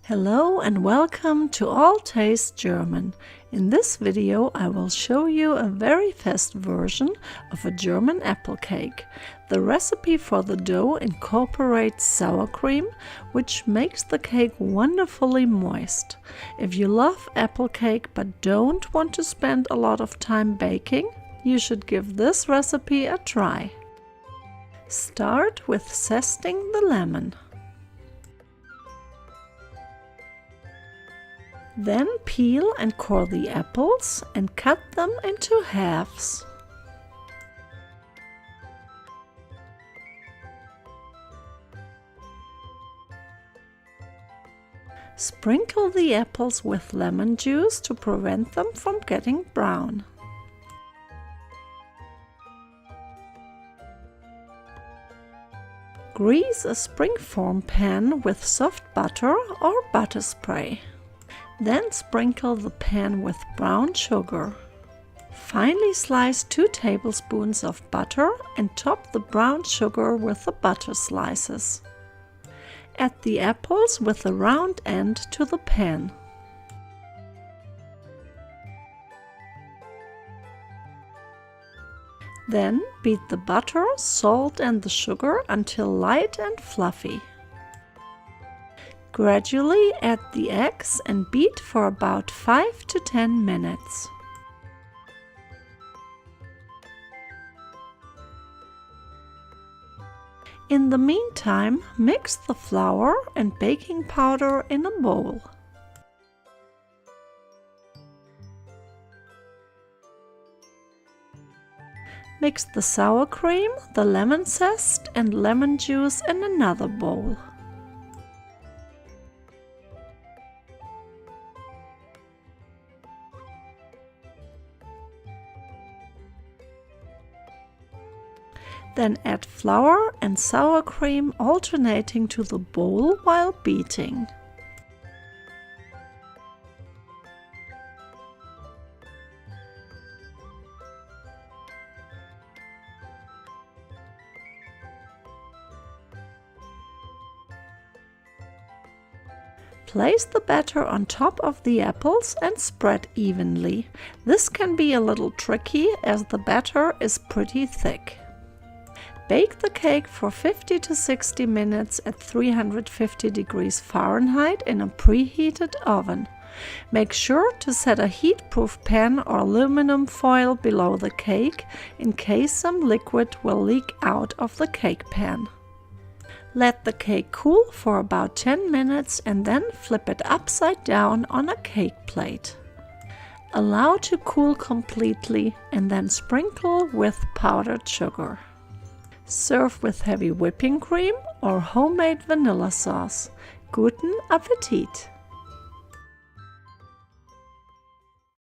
Hello and welcome to All Taste German. In this video I will show you a very fast version of a German apple cake. The recipe for the dough incorporates sour cream, which makes the cake wonderfully moist. If you love apple cake but don't want to spend a lot of time baking, you should give this recipe a try. Start with zesting the lemon. Then peel and core the apples and cut them into halves. Sprinkle the apples with lemon juice to prevent them from getting brown. Grease a springform pan with soft butter or butter spray. Then sprinkle the pan with brown sugar. Finely slice 2 tablespoons of butter and top the brown sugar with the butter slices. Add the apples with the round end to the pan. Then beat the butter, salt and the sugar until light and fluffy. Gradually add the eggs and beat for about 5 to 10 minutes. In the meantime, mix the flour and baking powder in a bowl. Mix the sour cream, the lemon zest and lemon juice in another bowl. Then add flour and sour cream alternating to the bowl while beating. Place the batter on top of the apples and spread evenly. This can be a little tricky as the batter is pretty thick. Bake the cake for 50 to 60 minutes at 350 degrees Fahrenheit in a preheated oven. Make sure to set a heat-proof pan or aluminum foil below the cake in case some liquid will leak out of the cake pan. Let the cake cool for about 10 minutes and then flip it upside down on a cake plate. Allow to cool completely and then sprinkle with powdered sugar. Serve with heavy whipping cream or homemade vanilla sauce. Guten Appetit!